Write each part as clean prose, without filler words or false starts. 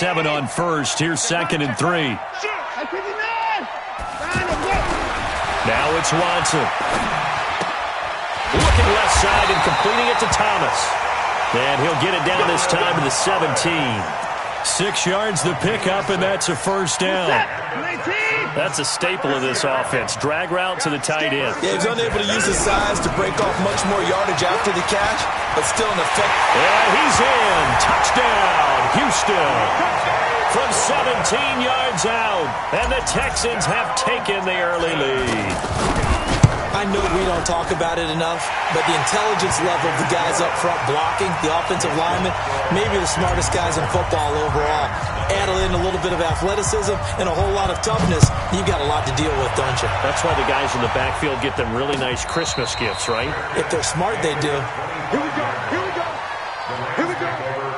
7 on first. Here's 2nd and 3. Now it's Watson. Looking left side and completing it to Thomas. And he'll get it down this time to the 17. 6 yards the pickup, and that's a first down. That's a staple of this offense. Drag route to the tight end. Yeah, he's unable to use his size to break off much more yardage after the catch, but still an effect. And he's in. Touchdown, Houston. From 17 yards out, and the Texans have taken the early lead. I know we don't talk about it enough, but the intelligence level of the guys up front blocking, the offensive linemen, maybe the smartest guys in football overall. Add in a little bit of athleticism and a whole lot of toughness, you've got a lot to deal with, don't you? That's why the guys in the backfield get them really nice Christmas gifts, right? If they're smart, they do. Here we go. Here we go. Here we go.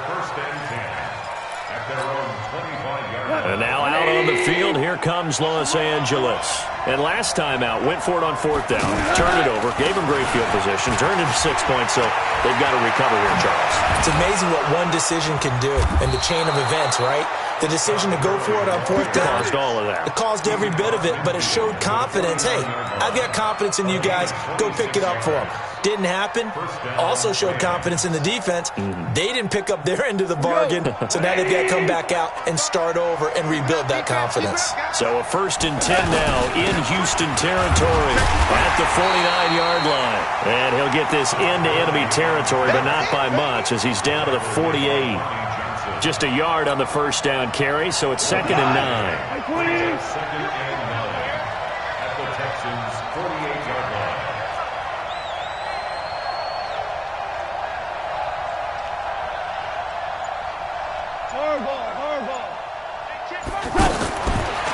First and 10 at their own 25-yard line. And now out on the field, here comes Los Angeles. And last time out, went for it on 4th down, turned it over, gave him great field position, turned it to 6 points, so they've got to recover here, Charles. It's amazing what one decision can do in the chain of events, right? The decision to go for it on 4th down. Caused all of that. It caused every bit of it, but it showed confidence. Hey, I've got confidence in you guys. Go pick it up for them. Didn't happen. Also showed confidence in the defense. They didn't pick up their end of the bargain, so now they've got to come back out and start over and rebuild that confidence. So a 1st and 10 now in Houston territory at the 49-yard line. And he'll get this into enemy territory, but not by much as he's down to the 48. Just a yard on the first down carry, so it's 2nd and 9. Second and 9 at the Texans' 48-yard line.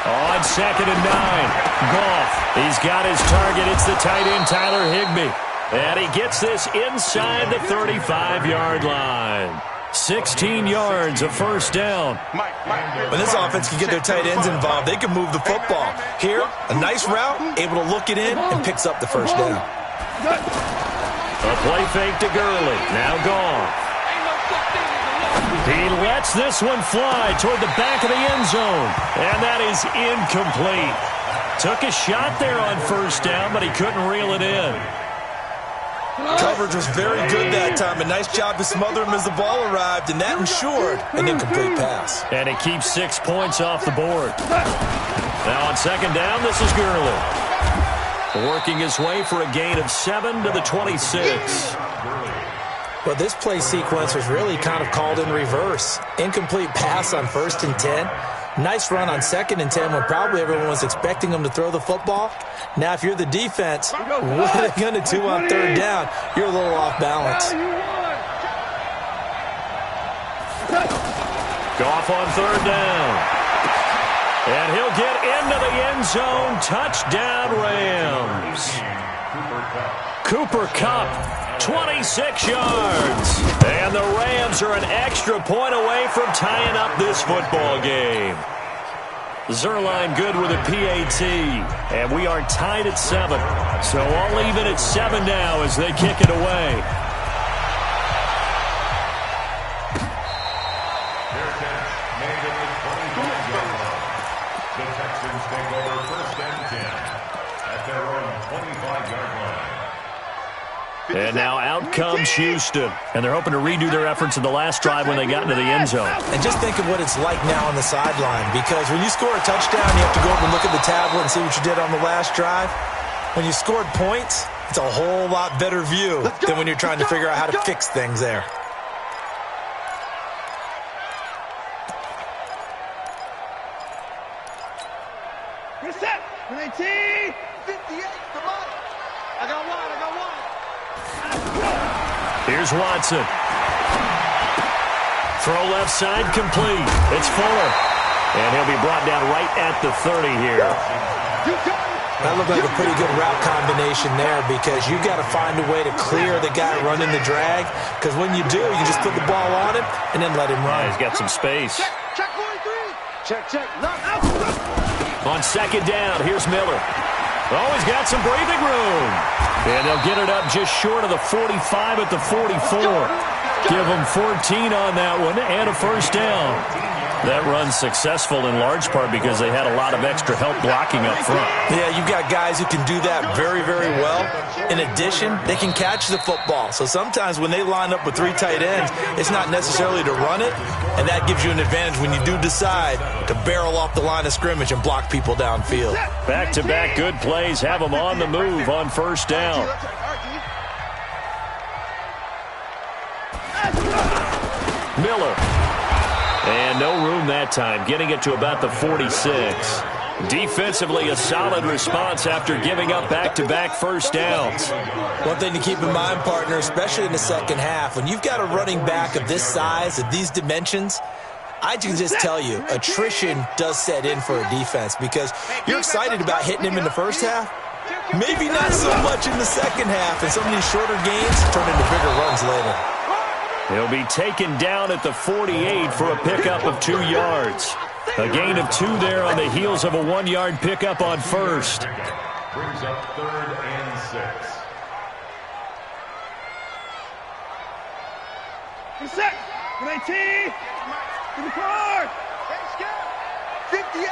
On 2nd and 9, Goff. He's got his target. It's the tight end, Tyler Higbee. And he gets this inside the 35-yard line. 16 yards, a first down. When this offense can get their tight ends involved, they can move the football. Here, a nice route, able to look it in, and picks up the first down. A play fake to Gurley. Now Goff. He lets this one fly toward the back of the end zone. And that is incomplete. Took a shot there on first down, but he couldn't reel it in. Coverage was very good that time. A nice job to smother him as the ball arrived, and that ensured an incomplete pass. And it keeps 6 points off the board. Now on 2nd down, this is Gurley. Working his way for a gain of 7 to the 26. Well, this play sequence was really kind of called in reverse. Incomplete pass on 1st and 10. Nice run on 2nd and 10 when probably everyone was expecting him to throw the football. Now, if you're the defense, what are they going to do on 3rd down? You're a little off balance. Goff on 3rd down. And he'll get into the end zone. Touchdown, Rams. Cooper Kupp, 26 yards. And the Rams are an extra point away from tying up this football game. Zerline good with a PAT. And we are tied at 7. So all even at 7 now as they kick it away. The Texans take over 1st and 10 at their own 25-yard line. And now out comes Houston. And they're hoping to redo their efforts in the last drive when they got into the end zone. And just think of what it's like now on the sideline, because when you score a touchdown, you have to go over and look at the tablet and see what you did on the last drive. When you scored points, it's a whole lot better view than when you're trying to figure out how to fix things there. You're set. 19, 58, come on. I got one. Here's Watson. Throw left side complete. It's Fuller. And he'll be brought down right at the 30 here. That looked like a pretty good route combination there, because you've got to find a way to clear the guy running the drag, because when you do, you just put the ball on him and then let him run. He's got some space. Check 43. Check. On 2nd down, here's Miller. Oh, he's got some breathing room. And they'll get it up just short of the 45 at the 44. Give them 14 on that one and a first down. That run's successful in large part because they had a lot of extra help blocking up front. Yeah, you've got guys who can do that very, very well. In addition, they can catch the football. So sometimes when they line up with 3 tight ends, it's not necessarily to run it, and that gives you an advantage when you do decide to barrel off the line of scrimmage and block people downfield. Back-to-back good plays have them on the move on first down. Miller. And no room that time, getting it to about the 46. Defensively, a solid response after giving up back-to-back first downs. One thing to keep in mind, partner, especially in the second half, when you've got a running back of this size, of these dimensions, I can just tell you, attrition does set in for a defense because you're excited about hitting him in the first half. Maybe not so much in the second half, and some of these shorter gains turn into bigger runs later. He'll be taken down at the 48 for a pickup of 2 yards. A gain of 2 there on the heels of a 1-yard pickup on first. Brings up 3rd and 6. Reset. 19. To the car. 58.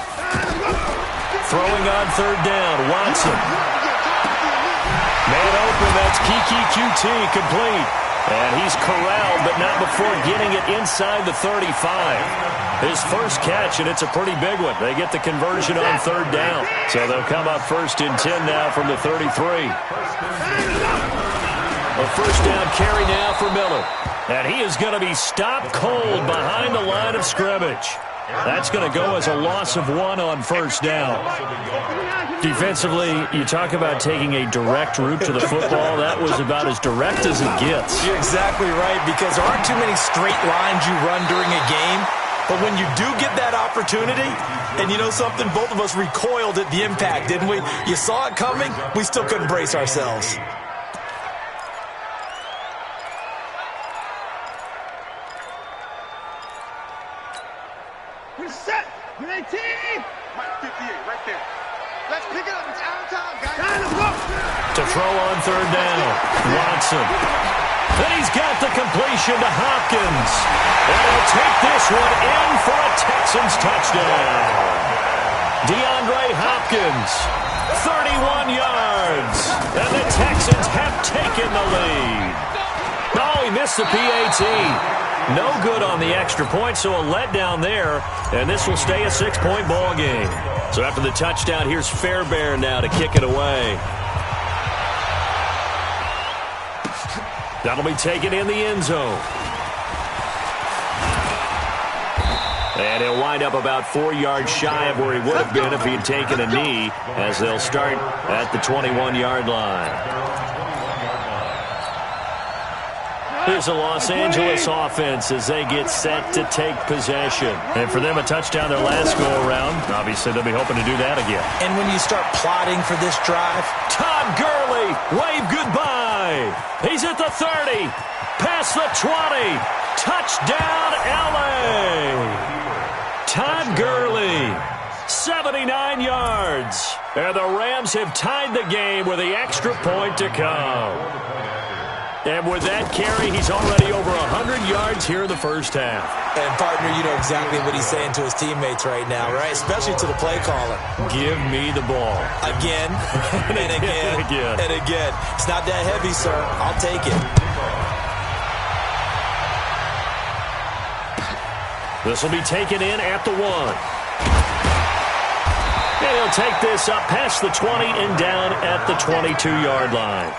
Throwing on 3rd down, Watson. Man open, that's Kiki QT complete. And he's corralled, but not before getting it inside the 35. His first catch, and it's a pretty big one. They get the conversion on 3rd down. So they'll come up 1st and 10 now from the 33. A first down carry now for Miller. And he is going to be stopped cold behind the line of scrimmage. That's going to go as a loss of 1 on first down. Defensively, you talk about taking a direct route to the football. That was about as direct as it gets. You're exactly right, because there aren't too many straight lines you run during a game. But when you do get that opportunity, and you know something, both of us recoiled at the impact, didn't we? You saw it coming, we still couldn't brace ourselves. Reset. 19. 58, right there. Let's pick it up. It's out of time, guys. Let's go. To throw on 3rd down, Watson. Then he's got the completion to Hopkins. And he'll take this one in for a Texans touchdown. DeAndre Hopkins, 31 yards. And the Texans have taken the lead. Oh, he missed the PAT. No good on the extra point, so a letdown there. And this will stay a 6-point ball game. So after the touchdown, here's Fairbairn now to kick it away. That'll be taken in the end zone. And he'll wind up about 4 yards shy of where he would have been if he had taken a knee, as they'll start at the 21-yard line. Here's the Los Angeles offense as they get set to take possession. And for them, a touchdown their last go-around. Obviously, they'll be hoping to do that again. And when you start plotting for this drive, Todd Gurley, wave goodbye. He's at the 30, past the 20. Touchdown, L.A. Todd Gurley, 79 yards. And the Rams have tied the game with the extra point to come. And with that carry, he's already over 100 yards here in the first half. and partner, you know exactly what he's saying to his teammates right now, right? Especially to the play caller. Give me the ball. Again, and again, and again. It's not that heavy, sir. I'll take it. This will be taken in at the 1. And he'll take this up past the 20 and down at the 22-yard line.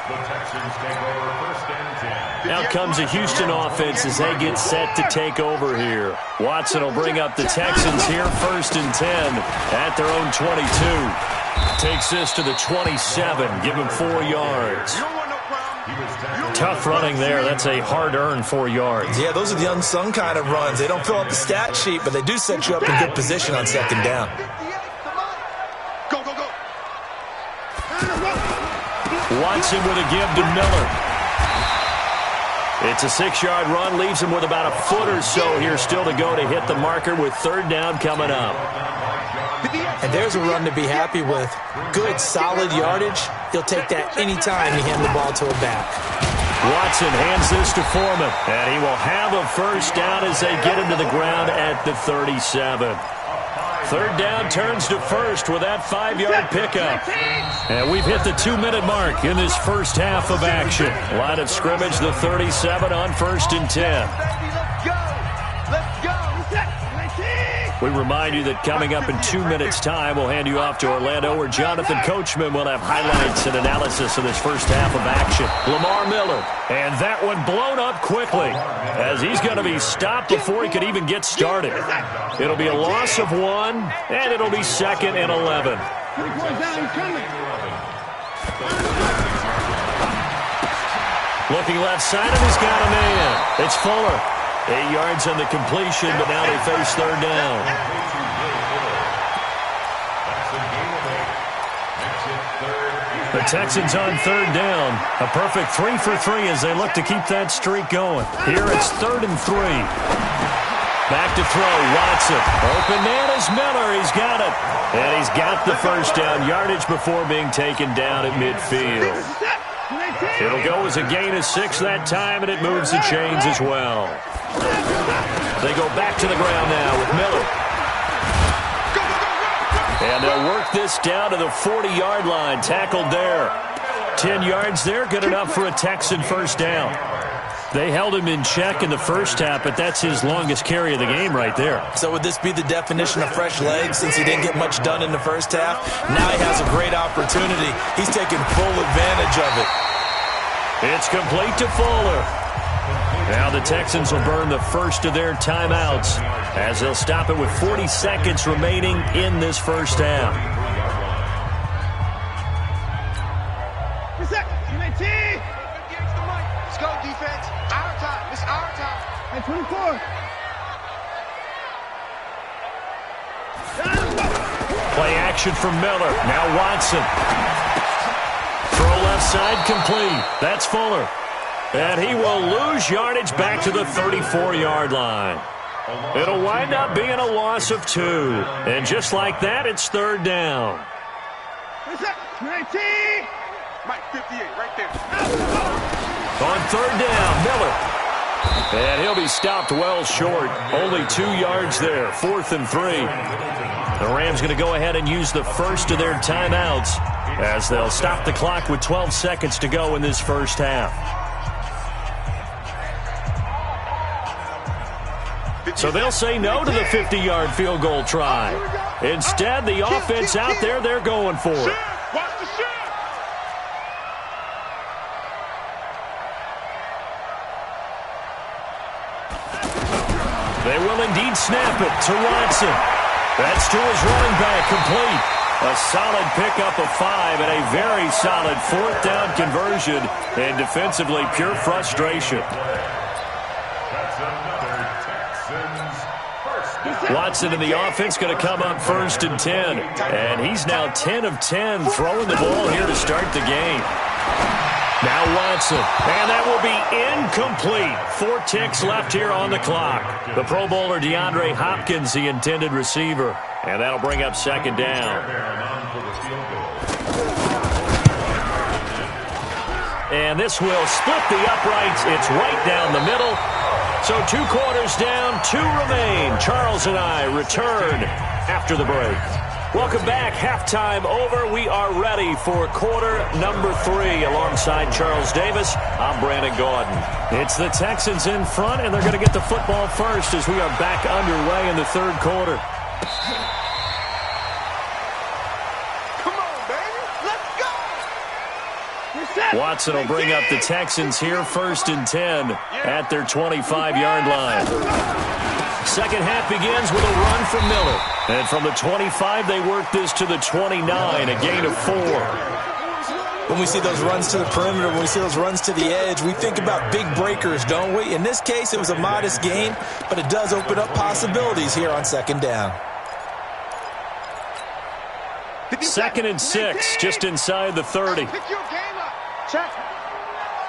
Out comes a Houston offense as they get set to take over here. Watson will bring up the Texans here, 1st and 10 at their own 22. Takes this to the 27, give him 4 yards. Tough running there. That's a hard-earned 4 yards. Yeah, those are the unsung kind of runs. They don't fill up the stat sheet, but they do set you up in good position on 2nd down. Go, go, go. Watson with a give to Miller. It's a 6-yard run, leaves him with about a foot or so here still to go to hit the marker with 3rd down coming up. And there's a run to be happy with. Good, solid yardage. He'll take that anytime you hand the ball to a back. Watson hands this to Foreman, and he will have a first down as they get him to the ground at the 37. Third down turns to first with that 5-yard pickup. And we've hit the 2-minute mark in this first half of action. Line of scrimmage, the 37 on 1st and 10. Let's go. We remind you that coming up in 2 minutes' time, we'll hand you off to Orlando, where Jonathan Coachman will have highlights and analysis of this first half of action. Lamar Miller, and that one blown up quickly as he's going to be stopped before he could even get started. It'll be a loss of 1, and it'll be 2nd and 11. Looking left side, and he's got a man. It's Fuller. 8 yards on the completion, but now they face third down. The Texans on third down. A perfect 3 for 3 as they look to keep that streak going. Here it's 3rd and 3. Back to throw, Watson. Open man is Miller. He's got it. And he's got the first down yardage before being taken down at midfield. It'll go as a gain of 6 that time, and it moves the chains as well. They go back to the ground now with Miller. And they'll work this down to the 40-yard line. Tackled there. 10 yards there, good enough for a Texan first down. They held him in check in the first half, but that's his longest carry of the game right there. So would this be the definition of fresh legs since he didn't get much done in the first half? Now he has a great opportunity. He's taking full advantage of it. It's complete to Fuller. Now the Texans will burn the first of their timeouts as they'll stop it with 40 seconds remaining in this first half. Let's go, defense. Our time. It's our time. At 24. Play action from Miller. Now Watson. Throw left side complete. That's Fuller. And he will lose yardage back to the 34-yard line. It'll wind up being a loss of 2. And just like that, it's third down. 19. Mike, 58, right there. On third down, Miller. And he'll be stopped well short. Only 2 yards there. 4th and 3. The Rams going to go ahead and use the first of their timeouts as they'll stop the clock with 12 seconds to go in this first half. So they'll say no to the 50-yard field goal try. Instead, the offense out there, they're going for it. They will indeed snap it to Watson. That's to his running back, complete. A solid pickup of 5 and a very solid 4th down conversion. And defensively, pure frustration. Watson in the offense going to come up 1st and 10. And he's now 10 of 10 throwing the ball here to start the game. Now Watson, and that will be incomplete. 4 ticks left here on the clock. The Pro Bowler DeAndre Hopkins, the intended receiver. And that'll bring up 2nd down. And this will split the uprights. It's right down the middle. So 2 quarters down, 2 remain. Charles and I return after the break. Welcome back. Halftime over. We are ready for quarter number 3. Alongside Charles Davis, I'm Brandon Gordon. It's the Texans in front, and they're going to get the football first as we are back underway in the third quarter. Come on, baby. Let's go. Watson will bring up the Texans here 1st and 10 at their 25-yard line. Second half begins with a run from Miller. And from the 25, they work this to the 29, a gain of 4. When we see those runs to the perimeter, when we see those runs to the edge, we think about big breakers, don't we? In this case, it was a modest gain, but it does open up possibilities here on 2nd down. 2nd and 6, just inside the 30. Pick your game up. Check.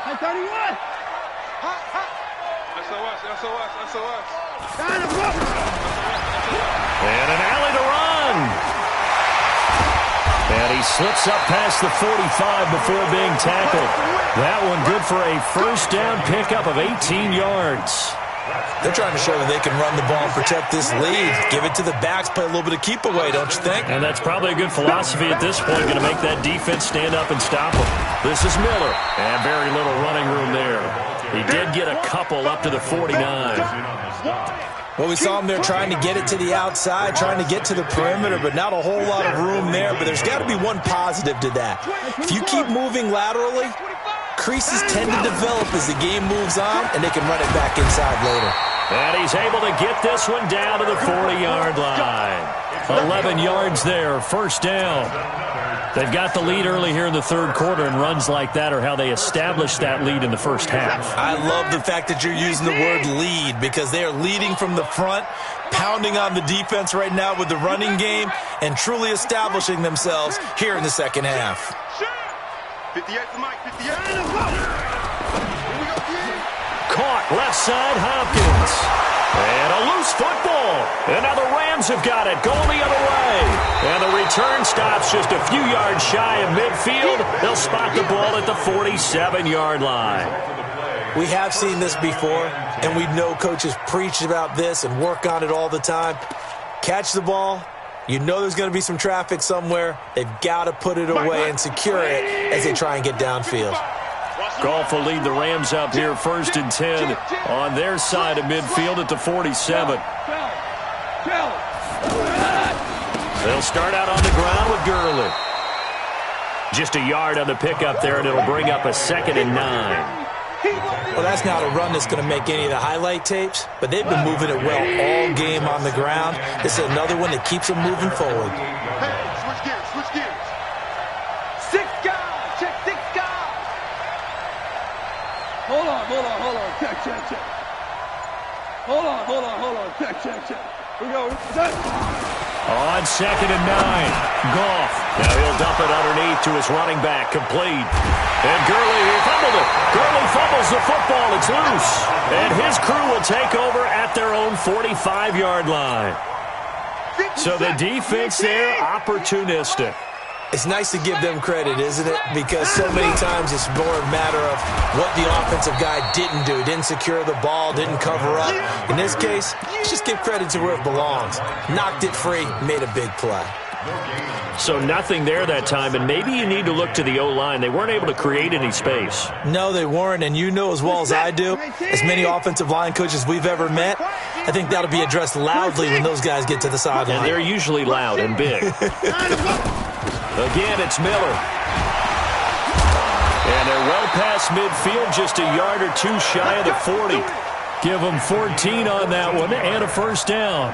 At 31. SOS. And an alley to run. And he he slips up past the 45 before being tackled. That one good for a first down pickup of 18 yards. They're trying to show that they can run the ball and protect this lead. Give it to the backs, play a little bit of keep away, don't you think? And that's probably a good philosophy at this point, going to make that defense stand up and stop them. This is Miller, and very little running room there. He did get a couple up to the 49. Well, we saw him there trying to get it to the outside, trying to get to the perimeter, but not a whole lot of room there. But there's got to be one positive to that. If you keep moving laterally, creases tend to develop as the game moves on, and they can run it back inside later. And he's able to get this one down to the 40-yard line. 11 yards there, first down. They've got the lead early here in the third quarter, and runs like that are how they establish that lead in the first half. I love the fact that you're using the word lead, because they are leading from the front, pounding on the defense right now with the running game, and truly establishing themselves here in the second half. 58 to Mike, 58. Caught left side, Hopkins. And a loose football. And now the Rams have got it, going the other way. And the return stops just a few yards shy of midfield. They'll spot the ball at the 47-yard line. We have seen this before, and we know coaches preach about this and work on it all the time. Catch the ball. You know there's going to be some traffic somewhere. They've got to put it away and secure it as they try and get downfield. Goff will lead the Rams up here first and 10 on their side of midfield at the 47. They'll start out on the ground with Gurley. Just a yard on the pickup there, and it'll bring up a 2nd and 9. Well, that's not a run that's going to make any of the highlight tapes, but they've been moving it well all game on the ground. This is another one that keeps them moving forward. Hey, switch gears, switch gears. 6 guys, check 6 guys. Hold on. Check. Hold on. Check. We go. On 2nd and 9, Goff. Now he'll dump it underneath to his running back, complete. And Gurley, he fumbled it. Gurley fumbles the football. It's loose. And his crew will take over at their own 45-yard line. So the defense there, opportunistic. It's nice to give them credit, isn't it? Because so many times it's more a matter of what the offensive guy didn't do. Didn't secure the ball, didn't cover up. In this case, just give credit to where it belongs. Knocked it free, made a big play. So nothing there that time, and maybe you need to look to the O-line. They weren't able to create any space. No, they weren't, and you know as well as I do, as many offensive line coaches we've ever met, I think that'll be addressed loudly when those guys get to the sideline. And they're usually loud and big. Again, it's Miller. And they're well past midfield, just a yard or two shy of the 40. Give them 14 on that one and a first down.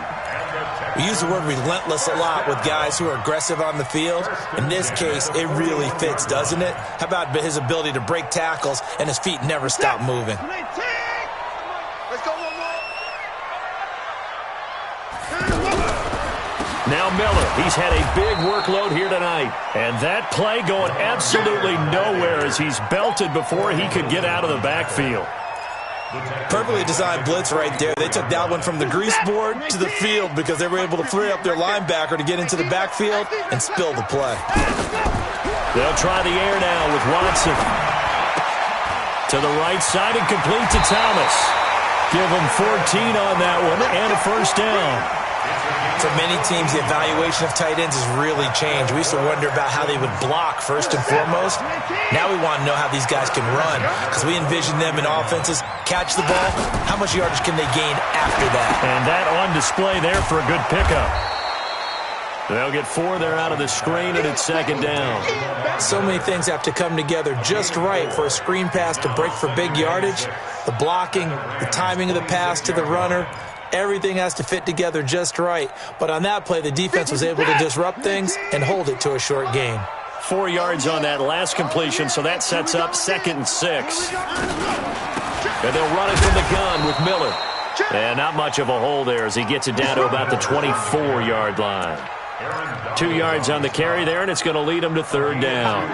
We use the word relentless a lot with guys who are aggressive on the field. In this case, it really fits, doesn't it? How about his ability to break tackles and his feet never stop moving? Let's go one more. Now Miller, he's had a big workload here tonight. And that play going absolutely nowhere as he's belted before he could get out of the backfield. Perfectly designed blitz right there. They took that one from the grease board to the field because they were able to free up their linebacker to get into the backfield and spill the play. They'll try the air now with Watson. To the right side and complete to Thomas. Give him 14 on that one and a first down. For many teams, the evaluation of tight ends has really changed. We used to wonder about how they would block first and foremost. Now we want to know how these guys can run because we envision them in offenses. Catch the ball. How much yardage can they gain after that? And that on display there for a good pickup. They'll get 4 there out of the screen, and it's second down. So many things have to come together just right for a screen pass to break for big yardage. The blocking, the timing of the pass to the runner, everything has to fit together just right. But on that play, the defense was able to disrupt things and hold it to a short gain. 4 yards on that last completion, so that sets up 2nd and 6. And they'll run it from the gun with Miller. And not much of a hole there as he gets it down to about the 24-yard line. 2 yards on the carry there, and it's going to lead him to third down.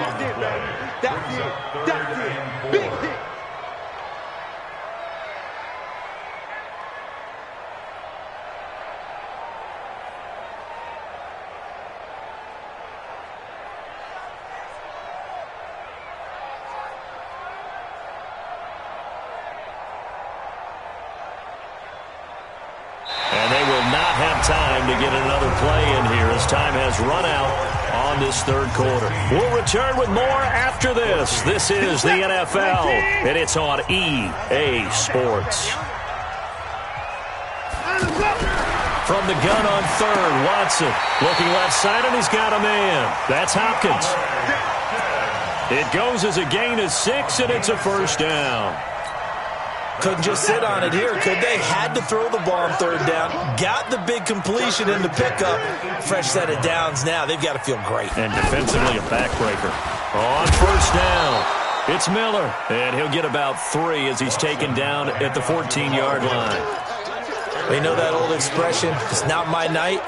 play in here as time has run out on this third quarter. We'll return with more after this. This is the NFL, and it's on EA Sports. From the gun on third, Watson looking left side, and he's got a man. That's Hopkins. It goes as a gain of 6, and it's a first down. Couldn't just sit on it here, could they? Had to throw the ball on third down. Got the big completion in the pickup. Fresh set of downs now. They've got to feel great. And defensively a backbreaker. On first down, it's Miller. And he'll get about 3 as he's taken down at the 14-yard line. We know that old expression, it's not my night.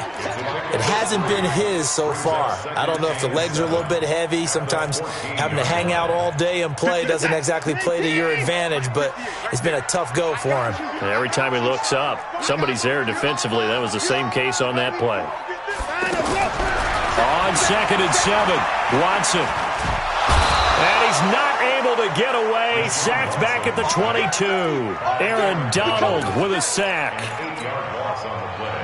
It hasn't been his so far. I don't know if the legs are a little bit heavy. Sometimes having to hang out all day and play doesn't exactly play to your advantage, but it's been a tough go for him. And every time he looks up, somebody's there defensively. That was the same case on that play. On 2nd and 7, Watson. And he's not able to get away. Sacked back at the 22. Aaron Donald with a sack.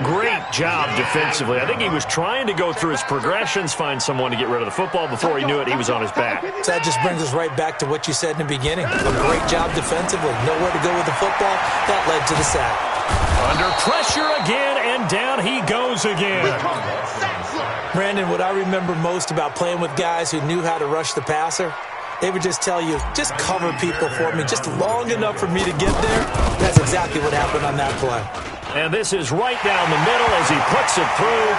Great job defensively. I think he was trying to go through his progressions, find someone to get rid of the football. Before he knew it, he was on his back. So that just brings us right back to what you said in the beginning. A great job defensively. Nowhere to go with the football. That led to the sack. Under pressure again, and down he goes again. Brandon, what I remember most about playing with guys who knew how to rush the passer, they would just tell you, just cover people for me, just long enough for me to get there. That's exactly what happened on that play. And this is right down the middle as he puts it through.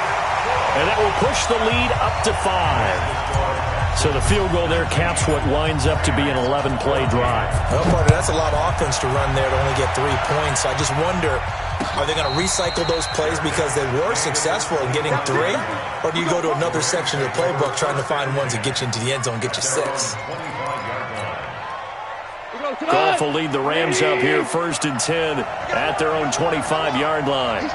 And that will push the lead up to 5. So the field goal there caps what winds up to be an 11-play drive. Well, partner, that's a lot of offense to run there to only get 3 points. I just wonder, are they going to recycle those plays because they were successful in getting 3? Or do you go to another section of the playbook trying to find ones that get you into the end zone and get you 6? Goff will lead the Rams up here 1st and 10 at their own 25-yard line.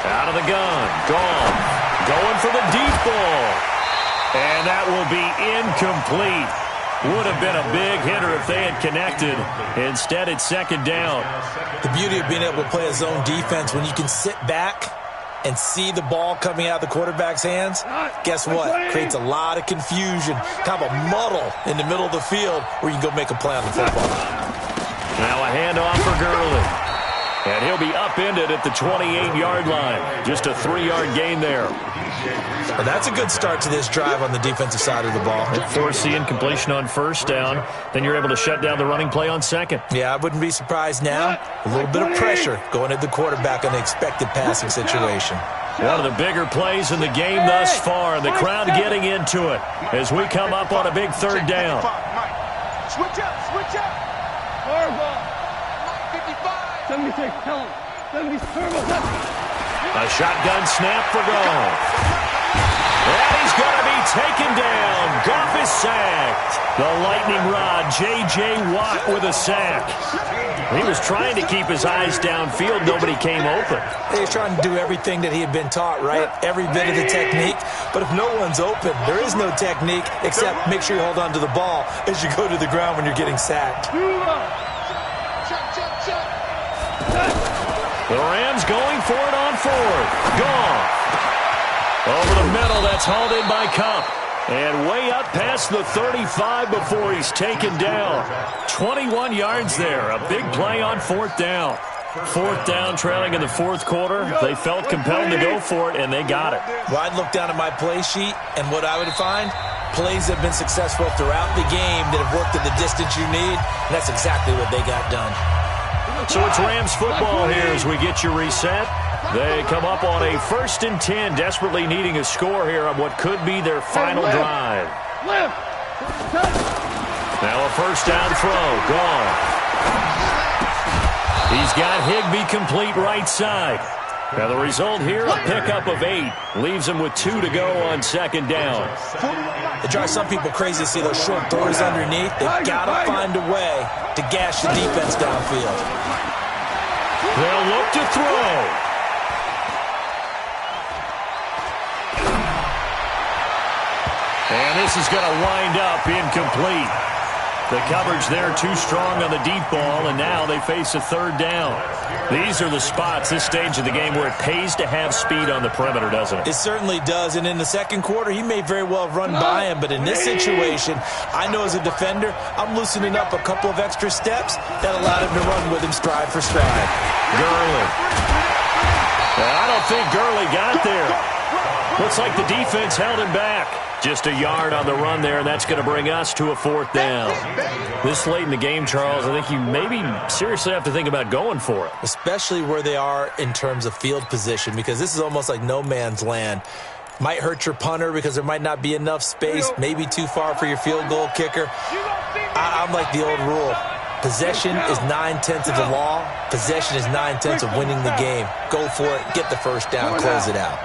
Out of the gun. Goff going for the deep ball. And that will be incomplete. Would have been a big hitter if they had connected. Instead, it's 2nd down. The beauty of being able to play a zone defense, when you can sit back and see the ball coming out of the quarterback's hands, guess what? Creates a lot of confusion, kind of a muddle in the middle of the field where you can go make a play on the football. Now a handoff for Gurley. And he'll be upended at the 28-yard line. Just a 3-yard gain there. Well, that's a good start to this drive on the defensive side of the ball. Force the incompletion on 1st down. Then you're able to shut down the running play on 2nd. Yeah, I wouldn't be surprised now. A little bit of pressure going at the quarterback on the expected passing situation. One of the bigger plays in the game thus far. The crowd getting into it as we come up on a big 3rd down. Switch up, switch up. Horrible. 76, tell him. 76, a shotgun snap for Goff. And he's going to be taken down. Goff is sacked. The lightning rod, J.J. Watt with a sack. He was trying to keep his eyes downfield. Nobody came open. He was trying to do everything that he had been taught, right? Every bit of the technique. But if no one's open, there is no technique except make sure you hold on to the ball as you go to the ground when you're getting sacked. The Rams going for it on 4th. Goff. Over the middle, that's hauled in by Kupp. And way up past the 35 before he's taken down. 21 yards there. A big play on 4th down. 4th down, trailing in the 4th quarter. They felt compelled to go for it, and they got it. Well, I'd look down at my play sheet, and what I would find, plays that have been successful throughout the game that have worked at the distance you need, and that's exactly what they got done. So it's Rams football here as we get you reset. They come up on a 1st and 10, desperately needing a score here on what could be their final drive. Now a 1st down throw. Gone. He's got Higbee complete right side. Now the result here, a pickup of 8. Leaves him with 2 to go on 2nd down. It drives some people crazy to see those short throws underneath. They've got to find a way to gash the defense downfield. They'll look to throw. And this is going to wind up incomplete. The coverage there too strong on the deep ball, and now they face a third down. These are the spots, this stage of the game, where it pays to have speed on the perimeter, doesn't it? It certainly does, and in the second quarter, he may very well have run by him, but in this situation, I know as a defender, I'm loosening up a couple of extra steps that allowed him to run with him stride for stride. Gurley. I don't think Gurley got there. Looks like the defense held him back. Just a yard on the run there, and that's going to bring us to a fourth down. This late in the game, Charles, I think you maybe seriously have to think about going for it. Especially where they are in terms of field position, because this is almost like no man's land. Might hurt your punter because there might not be enough space, maybe too far for your field goal kicker. I'm like the old rule. Possession is 9/10 of the law. Possession is 9/10 of winning the game. Go for it, get the first down, close it out.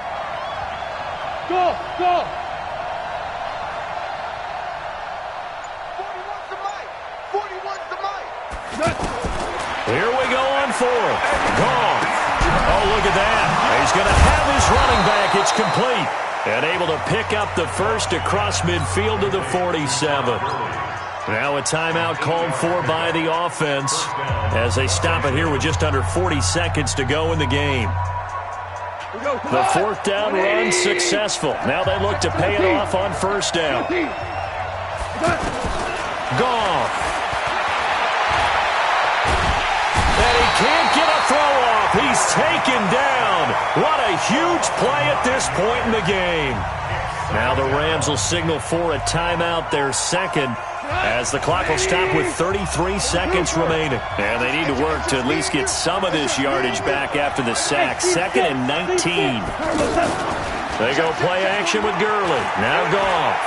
Go, go. Here we go on fourth. Gone. Oh, look at that. He's going to have his running back. It's complete. And able to pick up the first across midfield to the 47. Now a timeout called for by the offense as they stop it here with just under 40 seconds to go in the game. The fourth down run successful. Now they look to pay it off on first down. Gone. And he can't get a throw off. He's taken down. What a huge play at this point in the game. Now the Rams will signal for a timeout, their second, as the clock will stop with 33 seconds remaining. And they need to work to at least get some of this yardage back after the sack. 2nd and 19. They go play action with Gurley. Now Goff.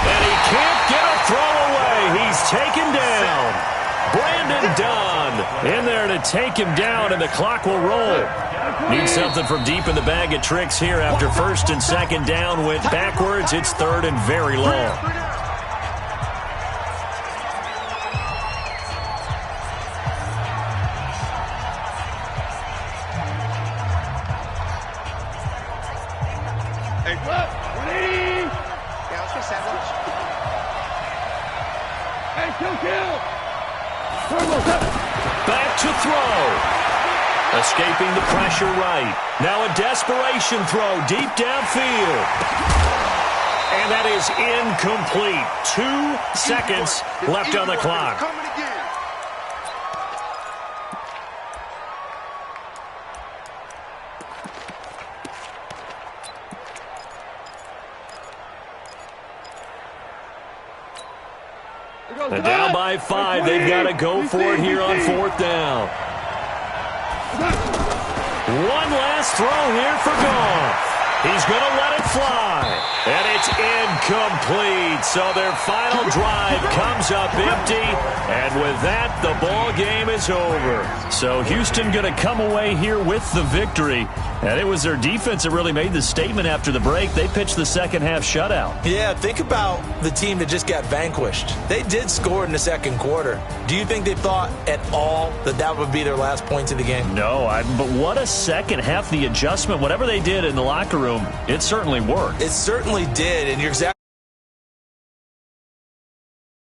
And he can't get a throw away. He's taken down. Brandon Dunn in there to take him down, and the clock will roll. Need something from deep in the bag of tricks here after first and second down went backwards. It's third and very long. Hey, ready? Yeah, let's get sandwich. Hey, kill. Back to throw. Escaping the pressure right. Now a desperation throw deep downfield. And that is incomplete. 2 seconds left on the clock. And down by 5. They've got to go for it here on fourth down. One last throw here for Goff. He's going to let it fly. And it's incomplete. So their final drive comes up empty. And with that, the ball game is over. So Houston going to come away here with the victory. And it was their defense that really made the statement after the break. They pitched the second half shutout. Yeah, think about the team that just got vanquished. They did score in the second quarter. Do you think they thought at all that that would be their last points of the game? No, but what a second half. The adjustment, whatever they did in the locker room, it certainly worked. It certainly did, and you're exactly